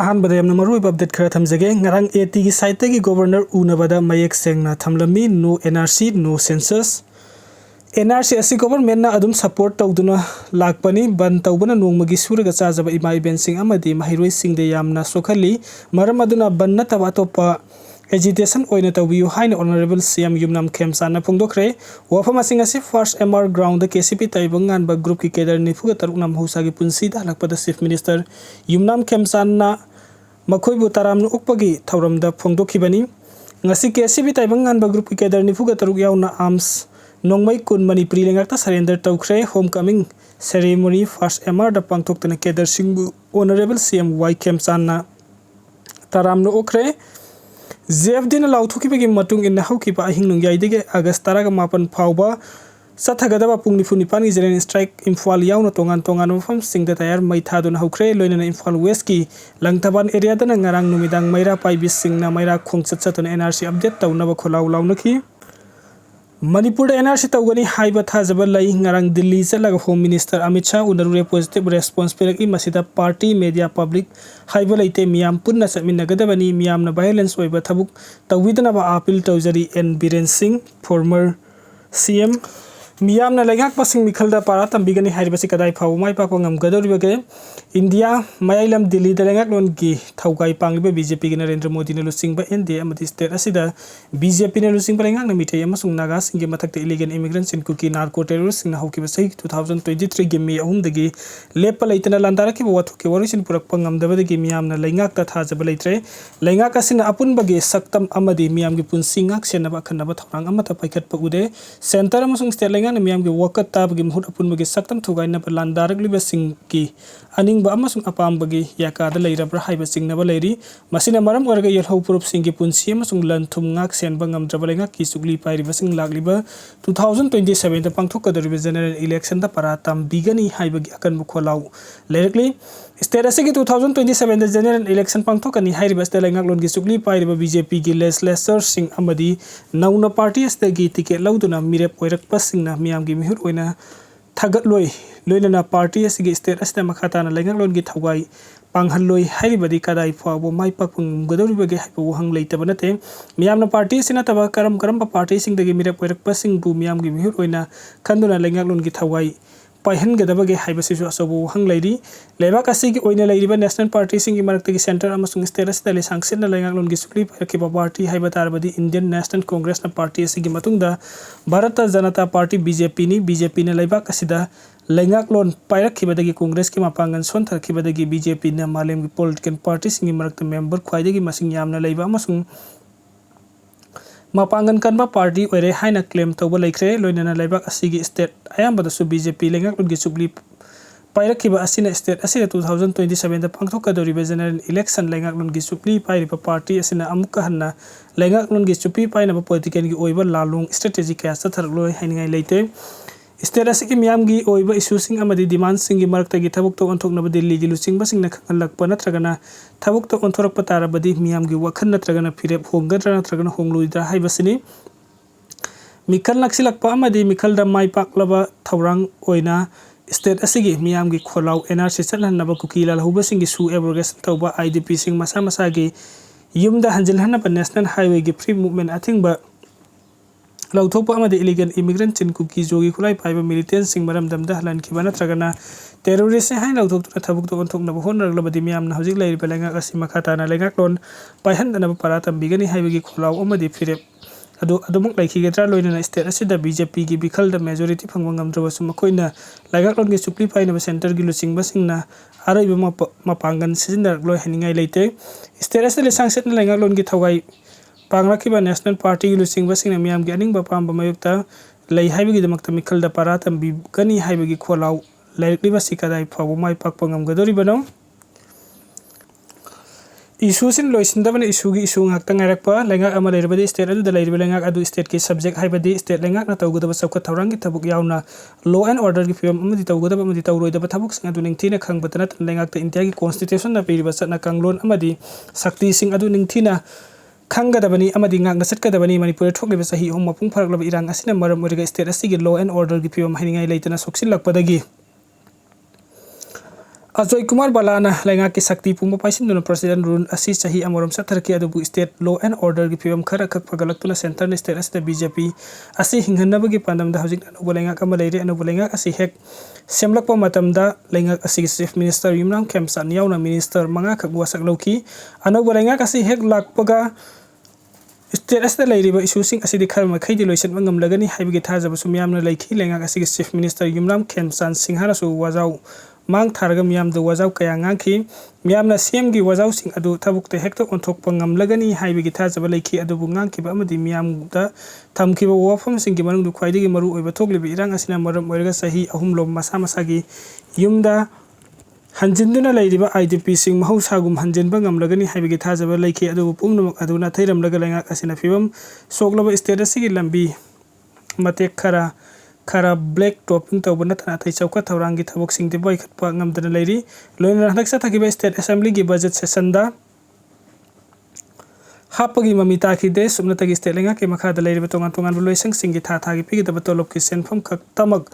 अहानबदा यamna maruib update khara thamjage ngarang AT gi site gi governor unabada mayek sengna thamlami no NRC no census NRC asi government na adum support tawduna lakpani ban tawbana nongmagi suraga chajaba ima ben sing amadi mahiroi singde yamna sokhali maram aduna ban na tawa topa agitation oina tawiu haina honorable CM Yumnam Khemsana phongdokre wafama singa si first MR ground the KCP taibangan ba group ki kedar nifu ga taruknam husa gi punsi da lakpada chief minister Yumnam Khemsana makhoi bu taram ukpagi thauram da phongdokhibani ngasi KCP taibangan ba group ki kedar nifu ga taruk yauna arms nongmai kun Manipuri lengak ta surrender tawkhre homecoming ceremony first MR da pangthok tana kedar singbu honorable CM Y Khemsana taram no okre ZFD na lautuki bagi matung in hauki pa ahing nung yaidege August taraga mapan phauba sathagadaba pungni funi pani zeren strike Imphal yauna tongan mafam singda tayar mai thadun haukre loinana Imphal West ki langtaban area dana ngarang numidang maira pai bis singna maira khongchat chatun NRC update tawnaba kholau launaki Manipur NRC tawgani haiba thajaba lai ngarang Delhi chalaga Home Minister Amit Shah unarure positive response piraki masida party media public haiba laite miyam punna satminagadabani miyamna violence oiba thabuk tawidana ba appeal tawjari N Biren Singh former CM miyamna laigak pasing mikhalda para tambigani hairibasi kadai phaw mai pa ko ngamgadoribage India mayailam Delhi dalengak lon gi thaugai pangliba BJP gi Narendra Modi na lusingba NDA amati state asida BJP na lusingba lengak na Meeoi amasung Naga singi mathakta illegal immigrants in Kuki narco terrorists na hauki basai 2023 gi May ahum dagi lepa laitana landara ki wathu ki warisin purak pangamdaba dagi miyamna laingak ta thajaba Leitre laingak asina apun bagi saktam amadi miyam gi punsingak senaba khanaba thorang amata paikat pa ude center amasung state laingak na miyam gi wakat tab gi muhut apun bagi saktam thugai na landarak liba sing ki aning ba amasung apam bagi yakada leirabra haiba singnaba leiri masina maram orga yelhau purup singi punsi amasung lanthum ngak senba ngamdraba lenga ki Suklei pairiba sing lagliba 2027 da pangthokadoriba general election da paratam bigani haiba gi akan mukholau lerekli state asigi 2027 da general election pangthokani hairiba sta lengak lon gi Suklei pairiba BJP gi lesser sing amadi nauna party sta gi ticket lauduna mirep oirak pasingna miyam gi mihur oina thagat loi loinana party asigi state asta makhatana lengak lon gi thawai panghal loi hairibadi kadai phawbo mai pakpung godoribage haibu hang leitabana te miyamna party sina taba karam party sing dagi mirep oirak pasing bu miyam gi mihur oina khanduna lengak lon gi thawai paihan gadabage haibasisu asobu hang leiri lebak asigi oina leiriba national party sing gi marakta gi center amasung state asta le sanction na lengak lon gi Suklei parakhiba party haiba tarbadi Indian National Congress na party asigi matungda Bharata Janata Party BJP na lebak asida lengak lon pairakhibadagi Congress ki mapangan sontharkhibadagi BJP na malem gi political party sing gi marakta member khwaidagi masing yamna leiba amasung mapangan kanba party oire haina claim tawba leikre loinana leibak asigi state ayambada su BJP lengak lon gi Suklei pairakhiba asina state asina 2027 da pangthokadoriba general election lengak lon gi Suklei pairiba party asina amukka hanna lengak lon gi Suklei paina ba political gi oiba lalung strategy kya satharloi haingai leite state asigi miyam gi oiba issue sing amadi demand sing gi marakta gi thabuk to onthoknaba Delhi gi lusingba singna khangalakpa natragana thabuk to onthorakpa tarabadi miyam gi wakhan natragana phirep hongadra natragana hongluidra haibasini mikhal naksilakpa amadi mikhal da mai paklaba thaurang oina state asigi miyam gi kholau NRC chalhanaba Kuki lalhuba sing gi su abrogation tawba IDP sing masa gi yumda hanjilhanaba national highway gi free movement athingba lauthokpa amadi illegal immigrant in Kuki jogi khulai paiba militant sing maram damda halan khibana tragana terrorist hain lauthok tuna thabuk to onthokna honraglabadi miyamna hojik leiriba lengak asi makhatana lengak lon paihandana paratam bigani haibagi khulau amadi firep adumuk laikhigadra loinana state asida BJP gi bikhal da majority phangwa ngamdraba sumakoina lengak lon gi Suklei paina center gi lusingba singna araiba mapangan sijinar loi haningai leite state asida sangset na lengak lon gi thawai pangrakhiba national party gi lusingba singna miyam gi aning ba pamba mayukta lei haibagi damakta mikhal da paratam bigani haibagi kholau laikliba sikadai phabu mai pakpangam gadoribano issue sin loisindabana issue gi issue ngakta ngairakpa lengak ama leirabadi state adu da leiriba lengak adu state ki subject haibadi state lengak na tawgadaba sabka thawrang gi thabuk yauna law and order gi film amadi tawgadaba amadi tawroidaba thabuk sing adu ningthina khangbatana lengak ta India gi constitution na piriba satna kanglon amadi sakti sing adu ningthina khanggadabani amadi ngakna satgadabani Manipur thokliba sahi hom mapung pharaklaba irang asina maram origa state asigi law and order gi film haningai leitana soksil lakpadagi Ajoy Kumar Balana Lenga ki sakti pumba paisin duna President Run asi sahi amoram satarki adubu state law and order gi pibam khara khak pagalaktuna center ni state asda BJP asi hinghanaba gi pandam da hojik anu lenga kama leire anu lenga asi hek semlakpa matamda lenga asi chief minister Yumram Kemsan yauna minister manga khak wasak loki anu lenga asi hek lakpaga state asda leiriba issue sing asi dikhar ma khaidi loisan bangam lagani haibigi thajaba sumyamna leikhi lenga asi chief minister Yumram Kemsan singhara su wazau mang tharga miyam do wazau kaya ngangki miyamna CM gi wazau sing adu tabukte hekto onthok pangam lagani haibigi thajaba leikhi adu bungang kiba amadi miyam da thamkiba wafam sing gi manung du khwaidigi maru oiba thoklibi irang asina maram oirga sahi ahum lom masa masagi yumda hanjinduna leiriba IDP sing mahusagum hanjinba ngamlagani haibigi thajaba leikhi adu pumnamak aduna thairam laga lenga asina fibam soglaba state asigi lambi matek khara black topping tawbana thana thai chauka thawrangi thabok singde boy khatpa ngamdana leiri loina naksa thakiba state assembly gi budget session da hapagi mamita khide sumna tagi state lenga ke makha da leiri tongan loisang singi tha gi pigi da batolop ki senfam khak tamak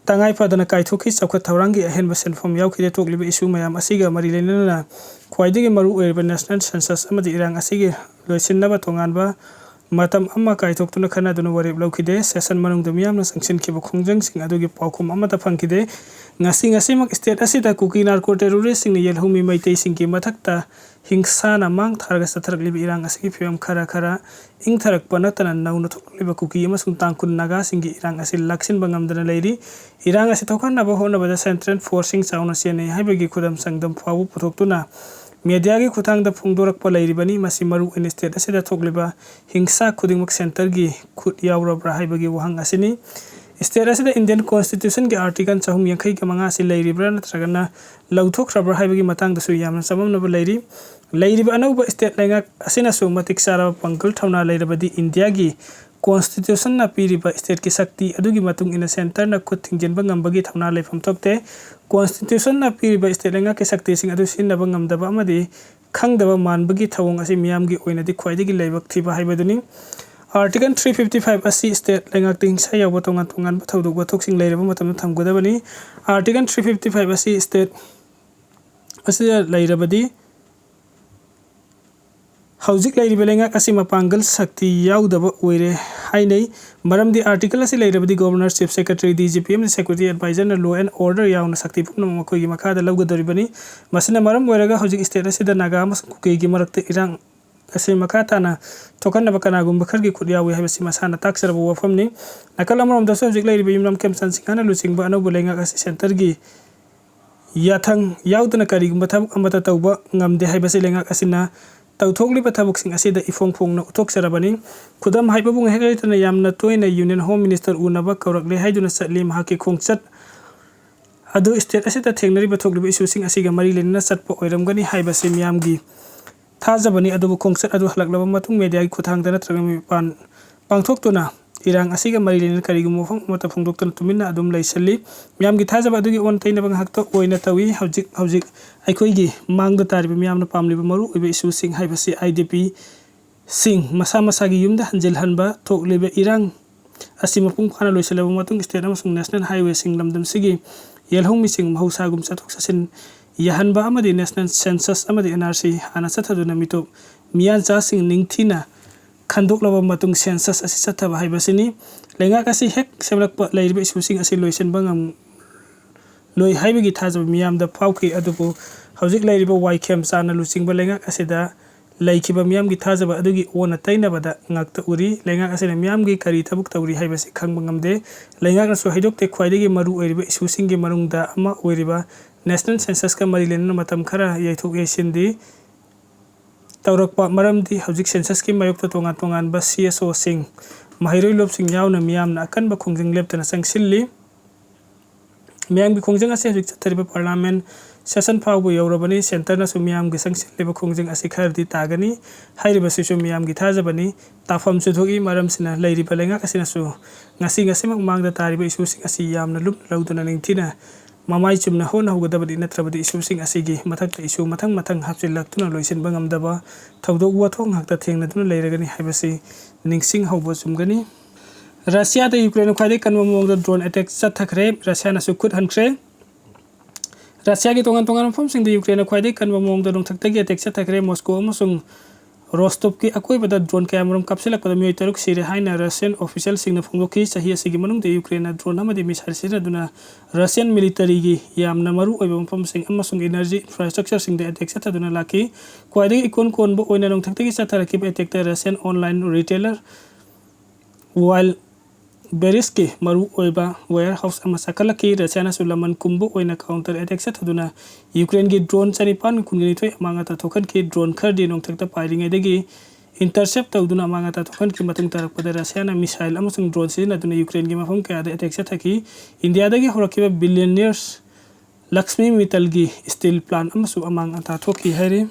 tangai padana kaithoki chauka thawrangi ahenba senfam yaukhide tokliba issue mayam asiga mari lenana khwaidigi maru oirba national census amadi irang asigi loisinaba tonganba matam amma kaithoktuna khana dunu warib laukhide session manung dumyam na sanction kibu khongjang sing adugi paukum amma ta phangkide ngasi mak state asida Kuki narco terrorist sing yelhumi maitei sing ki mathakta hingsa na mang tharga satharak libi irang asigi phim khara ing tharak panatana nauna thokliba Kuki amasung tangkun Naga sing gi irang asil laksin bangam dana leiri irang asi thokan na bahona bada central forcing sauna sene haibagi khudam sangdam phawu puthoktuna media gi khutang da phungdorak pa leiribani masi maru in state asida thokliba hingsa khudingmak center gi khut yaurabra haibagi wahang asini state asida Indian constitution gi article chahum yankhai ga manga asi leiribra natragana lauthok rabra haibagi matang da su yamna samamna ba leiriba anauba state lenga asina su matik sara pangkal thauna leirabadi India gi constitution na piriba state ki sakti adugi matung ina center na khuting jenba ngambagi thauna leifam tokte constitution na piriba state lenga ki sakti sing adu sinaba ngamdaba amadi khangdaba manbagi thawong asi miyamgi oinadi khwaidigi leibak thiba haibaduni article 355 asi state lenga ting sayaw tongan bathawdu bathok sing leiraba matam thamgodabani article 355 asi state asi leirabadi Houjik Leitre Belenga kasi mapanggal sakti yaudaba oire hainei maramdi article asi leirabadi governor chief secretary DGPM secretary advisor na law and order yauna sakti pumna makoi gi makha da lawgadoribani masina maram oiraga Houjik state asi da Naga mas Kuki gi marakte irang asi makha tana tokan na bakana gum bakhar gi khudyawi habasi masana taksaraba wafamni nakala maram da Houjik Leitre Yumram Kemsan singana lucingba anu belenga kasi center gi yathang yaudana kari gum batham amata tawba ngamde habasi lenga asina tawthokli pathabuk sing asida ifongphong na uthok sarabani khudam haibabung hekaitana yamna toina union home minister unaba kaurakle haiduna satli mahaki khongchat adu state asida thengnari bathokli issue sing asiga mari lenna satpa oiramgani haibasi miyamgi thajabani adu khongchat adu halaklaba matung media gi khuthangdana tragami pan pangthoktuna irang asiga mari lenna karigum mofang mata phongdoktana tuminna adum leisalli miyamgi thajaba adugi on taina bang hakto oina tawi Houjik aikoigi mangda tariba miyamna pamliba maru oiba issue sing haibasi IDP sing masa gi yumda hanjil hanba thokliba irang asi mapung khana loisalaba matung state amasung national highway sing lamdam sigi yelhong mising mahusagum sathok sasin yahanba amadi national census amadi NRC hana sathaduna mito miyan cha sing ningthina khandoklaba matung census asi sathaba haibasini lenga kasi hek semlakpa leiriba issue sing asi loisan bangam loi haibagi thajaba miyam da phauki adubu Houjik leiriba Waikem sana lucingba lenga asida laikiba miyam gi thajaba adugi ona tainaba da ngakta uri lenga asina miyam gi kari thabuk tawri haibasi khangba ngamde lenga nasu haidokte khwaidigi maru oiriba issue sing gi marungda ama oiriba national census ka mari lenna matam khara yaithok yasindi tawrakpa maramdi Houjik census ki mayokta tongan ba CSO sing mahairoi lop sing yauna miyamna akanba khongjing leptana sangsilli miyamgi khongjang ase Houjik chathariba parliament session phawbu yaurabani center na su miyamgi sangsilliba khongjang ase khardi tagani hairiba su miyamgi thajabani tafam su thogi maram sina leiriba lenga kasina su ngasi mak mangda tariba issue sing asi yamna lup lauduna ningthina mamai chumna hona hugadabadi natrabadi issue sing asigi mathakta issue mathang hapchillaktuna loisin bangamdaba thawdok wathong hakta thengna duna leiragani haibasi ningsing hawbo chumgani Russia da Ukraine khwai kanwa mongda drone attack chathakre Russia na su khut hankhre Russiaꯒꯤ ꯇꯣꯉꯥꯟ-ꯇꯣꯉꯥꯟꯕ ꯃꯐꯝꯁꯤꯡꯗ ꯌꯨꯀ꯭ꯔꯦꯟꯅ ꯈ꯭ꯋꯥꯏꯗꯒꯤ ꯀꯟꯕ ꯃꯑꯣꯡꯗ ꯅꯣꯡꯊꯛꯇꯒꯤ attack ꯆꯠꯊꯈ꯭ꯔꯦ꯫ Moscow ꯑꯃꯁꯨꯡ ꯔꯣꯁꯇꯣꯞꯀꯤ ꯑꯀꯣꯏꯕꯗ drone ꯀꯌꯥꯃꯔꯨꯝ ꯀꯥꯞꯁꯤꯜꯂꯛꯄꯗ ꯃꯤꯑꯣꯏ 6 ꯁꯤꯔꯦ ꯍꯥꯏꯅ ꯔꯁꯤꯌꯟ ꯑꯣꯐꯤꯁꯤꯌꯦꯜꯁꯤꯡꯅ ꯐꯣꯡꯗꯣꯛꯈꯤ꯫ ꯆꯍꯤ ꯑꯁꯤꯒꯤ ꯃꯅꯨꯡꯗ ꯌꯨꯀ꯭ꯔꯦꯟꯅ ꯗ꯭ꯔꯣꯟ ꯑꯃꯗꯤ ꯃꯤꯁꯥꯏꯜ ꯁꯤꯖꯤꯟꯅꯗꯨꯅ ꯔꯁꯤꯌꯟ ꯃꯤꯂꯤꯇꯔꯤꯒꯤ ꯌꯥꯝꯅ ꯃꯔꯨꯑꯣꯏꯕ ꯃꯐꯝꯁꯤꯡ ꯑꯃꯁꯨꯡ ꯏꯅꯔꯖꯤ ꯏꯟꯐ꯭ꯔꯥꯁ꯭ꯇ꯭ꯔꯛꯆꯔꯁꯤꯡꯗ ꯑꯦꯇꯦꯛ ꯆꯠꯊꯗꯨꯅ ꯂꯥꯛꯈꯤ꯫ ꯈ꯭ꯋꯥꯏꯗꯒꯤ ꯏꯀꯣꯟ ꯀꯣꯟꯕ ꯑꯣꯏꯅ ꯅꯣꯡꯊꯛꯇꯒꯤ ꯆꯠꯊꯔꯛꯈꯤꯕ ꯑꯦꯇꯦꯛꯇ ꯔꯁꯤꯌꯟ ꯑꯣꯟꯂꯥꯏꯟ ꯔꯤꯇꯦꯂꯔ ꯋꯥꯏꯜꯕꯦꯔꯤꯁꯀꯤ ꯃꯔꯨꯑꯣꯏꯕ ꯋꯦꯌꯔꯍꯥꯎꯁ ꯑꯃ ꯆꯥꯛꯈꯠꯂꯛꯈꯤ꯫ ꯔꯁꯤꯌꯥꯅꯁꯨ ꯂꯃꯟ ꯈꯨꯝꯕ ꯑꯣꯏꯅ ꯀꯥꯎꯟꯇꯔ ꯑꯦꯇꯦꯛ ꯆꯠꯊꯗꯨꯅ ꯌꯨꯀ꯭ꯔꯦꯟꯒꯤ ꯗ꯭ꯔꯣꯟ 912 ꯑꯃꯥꯡ-ꯑꯇꯥ ꯊꯣꯛꯍꯟꯈꯤ꯫ ꯗ꯭ꯔꯣꯟ ꯈꯔꯗꯤ ꯅꯣꯡꯊꯛꯇ ꯄꯥꯏꯔꯤꯉꯩꯗꯒꯤ ꯏꯟꯇꯔꯁꯦꯞ ꯇꯧꯗꯨꯅ ꯑꯃꯥꯡ-ꯑꯇꯥ ꯊꯣꯛꯍꯟꯈꯤ꯫ ꯃꯇꯨꯡ ꯇꯥꯔꯛꯄꯗ ꯔꯁꯤꯌꯥꯅ ꯃꯤꯁꯥꯏꯜ ꯑꯃꯁꯨꯡ ꯗ꯭ꯔꯣꯟ ꯁꯤꯖꯤꯟꯅꯗꯨꯅ ꯌꯨꯀ꯭ꯔꯦꯟꯒꯤ ꯃꯐꯝ ꯀꯌꯥꯗ ꯑꯦꯇꯦꯛ ꯆꯠꯊꯈꯤ꯫ ꯏꯟꯗꯤꯌꯥꯗꯒꯤ ꯍꯧꯔꯛꯈꯤꯕ ꯕꯤꯂꯤꯌꯅꯤꯌꯔꯁ ꯂꯛꯁꯃꯤ ꯃꯤꯠꯇꯜꯒꯤ ꯁ꯭ꯇꯤꯜ ꯄ꯭ꯂꯥꯟꯠ ꯑꯃꯁꯨ ꯑꯃꯥꯡ-ꯑꯇꯥ ꯊꯣꯛꯈꯤ ꯍꯥꯏꯔꯤ꯫